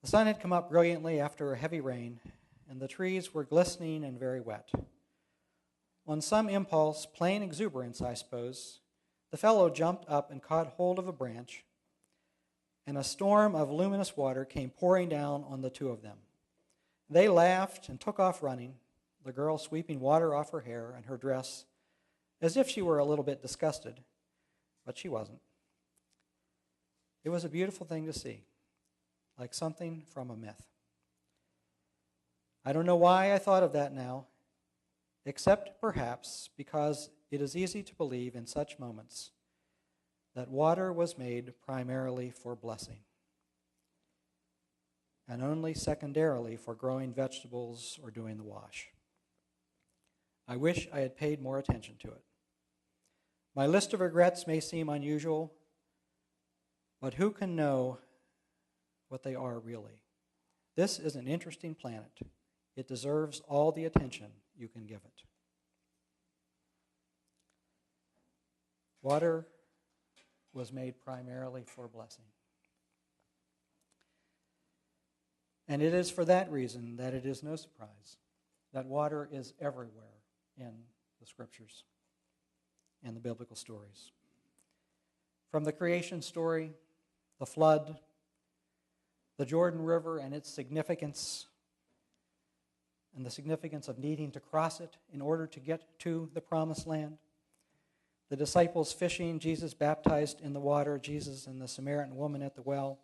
The sun had come up brilliantly after a heavy rain, and the trees were glistening and very wet. On some impulse, plain exuberance, I suppose, the fellow jumped up and caught hold of a branch, and a storm of luminous water came pouring down on the two of them. They laughed and took off running, the girl sweeping water off her hair and her dress as if she were a little bit disgusted, but she wasn't. It was a beautiful thing to see, like something from a myth. I don't know why I thought of that now, except perhaps because it is easy to believe in such moments that water was made primarily for blessing and only secondarily for growing vegetables or doing the wash. I wish I had paid more attention to it. My list of regrets may seem unusual, but who can know what they are really? This is an interesting planet. It deserves all the attention you can give it. Water was made primarily for blessing. And it is for that reason that it is no surprise that water is everywhere in the scriptures and the biblical stories. From the creation story, the flood, the Jordan River and its significance, and the significance of needing to cross it in order to get to the promised land, the disciples fishing, Jesus baptized in the water, Jesus and the Samaritan woman at the well.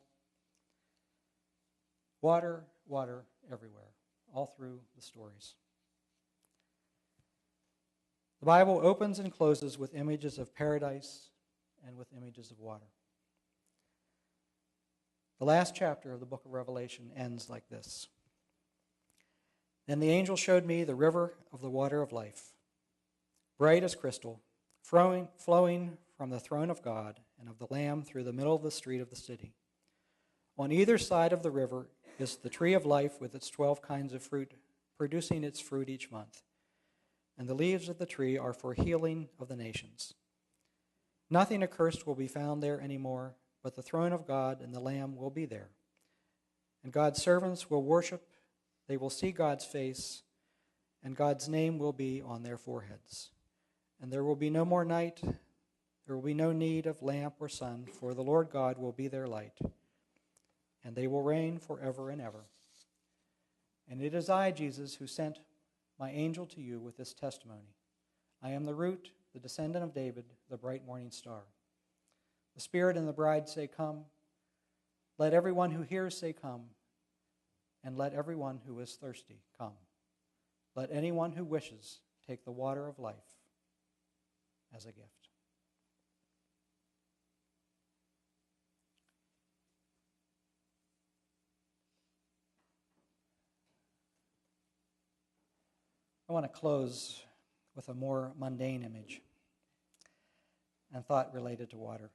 Water, water everywhere, all through the stories. The Bible opens and closes with images of paradise and with images of water. The last chapter of the book of Revelation ends like this. Then the angel showed me the river of the water of life, bright as crystal, flowing from the throne of God and of the Lamb through the middle of the street of the city. On either side of the river is the tree of life with its 12 kinds of fruit, producing its fruit each month. And the leaves of the tree are for healing of the nations. Nothing accursed will be found there anymore, but the throne of God and the Lamb will be there. And God's servants will worship, they will see God's face, and God's name will be on their foreheads. And there will be no more night, there will be no need of lamp or sun, for the Lord God will be their light, and they will reign forever and ever. And it is I, Jesus, who sent my angel to you with this testimony. I am the root, the descendant of David, the bright morning star. The Spirit and the bride say, come. Let everyone who hears say, come. And let everyone who is thirsty come. Let anyone who wishes take the water of life as a gift. I want to close with a more mundane image and thought related to water.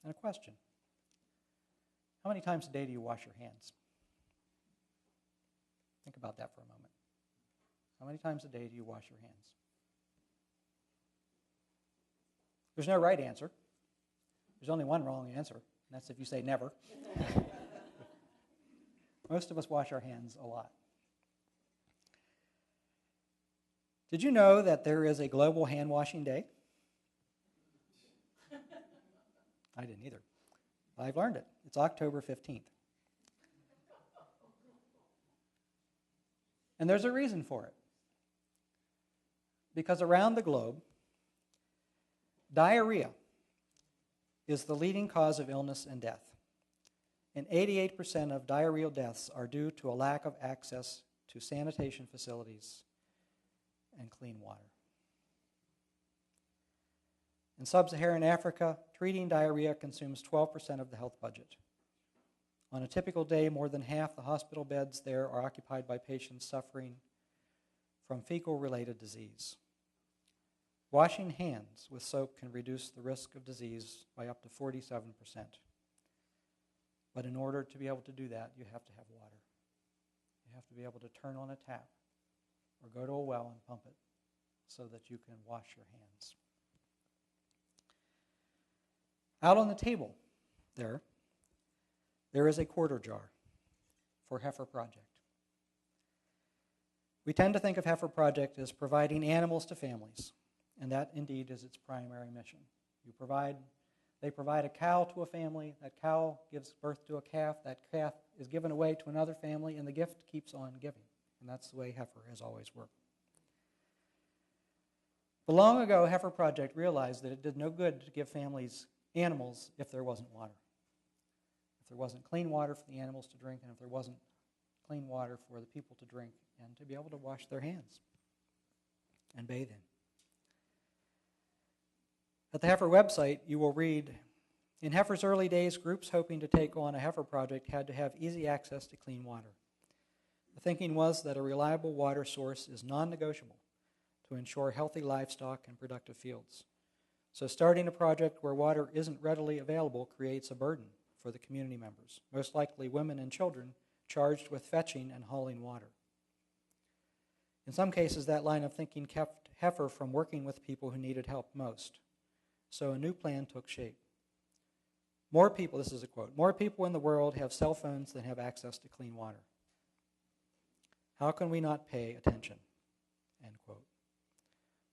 And a question. How many times a day do you wash your hands? Think about that for a moment. How many times a day do you wash your hands? There's no right answer. There's only one wrong answer, and that's if you say never. Most of us wash our hands a lot. Did you know that there is a global hand washing day? I didn't either. I've learned it. It's October 15th. And there's a reason for it. Because around the globe, diarrhea is the leading cause of illness and death. And 88% of diarrheal deaths are due to a lack of access to sanitation facilities and clean water. In sub-Saharan Africa, treating diarrhea consumes 12% of the health budget. On a typical day, more than half the hospital beds there are occupied by patients suffering from fecal-related disease. Washing hands with soap can reduce the risk of disease by up to 47%. But in order to be able to do that, you have to have water. You have to be able to turn on a tap or go to a well and pump it so that you can wash your hands. Out on the table there is a quarter jar. for Heifer Project. We tend to think of Heifer Project as providing animals to families, and that indeed is its primary mission. They provide a cow to a family, that cow gives birth to a calf, that calf is given away to another family, and the gift keeps on giving. And that's the way Heifer has always worked. But long ago, Heifer Project realized that it did no good to give families animals if there wasn't water. If there wasn't clean water for the animals to drink, and if there wasn't clean water for the people to drink and to be able to wash their hands and bathe in. At the Heifer website, you will read, in Heifer's early days, groups hoping to take on a Heifer project had to have easy access to clean water. The thinking was that a reliable water source is non-negotiable to ensure healthy livestock and productive fields. So starting a project where water isn't readily available creates a burden for the community members, most likely women and children charged with fetching and hauling water. In some cases, that line of thinking kept Heifer from working with people who needed help most. So a new plan took shape. More people, this is a quote, more people in the world have cell phones than have access to clean water. How can we not pay attention? End quote.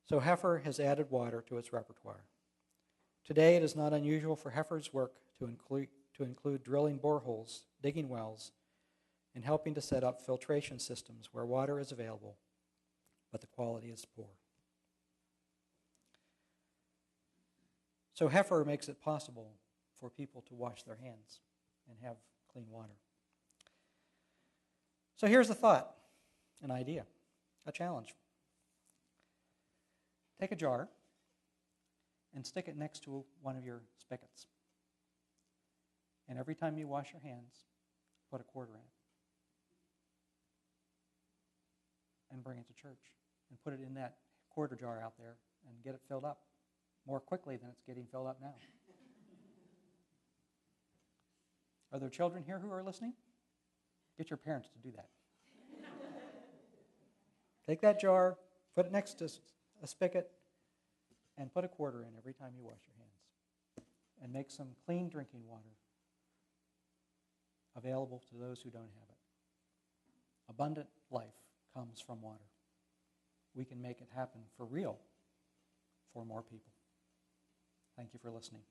So Heifer has added water to its repertoire. Today it is not unusual for Heifer's work to include drilling boreholes, digging wells, and helping to set up filtration systems where water is available, but the quality is poor. So Heifer makes it possible for people to wash their hands and have clean water. So here's a thought, an idea, a challenge. Take a jar and stick it next to one of your spigots. And every time you wash your hands, put a quarter in it. And bring it to church. And put it in that quarter jar out there and get it filled up more quickly than it's getting filled up now. Are there children here who are listening? Get your parents to do that. Take that jar, put it next to a spigot, and put a quarter in every time you wash your hands. And make some clean drinking water available to those who don't have it. Abundant life comes from water. We can make it happen for real for more people. Thank you for listening.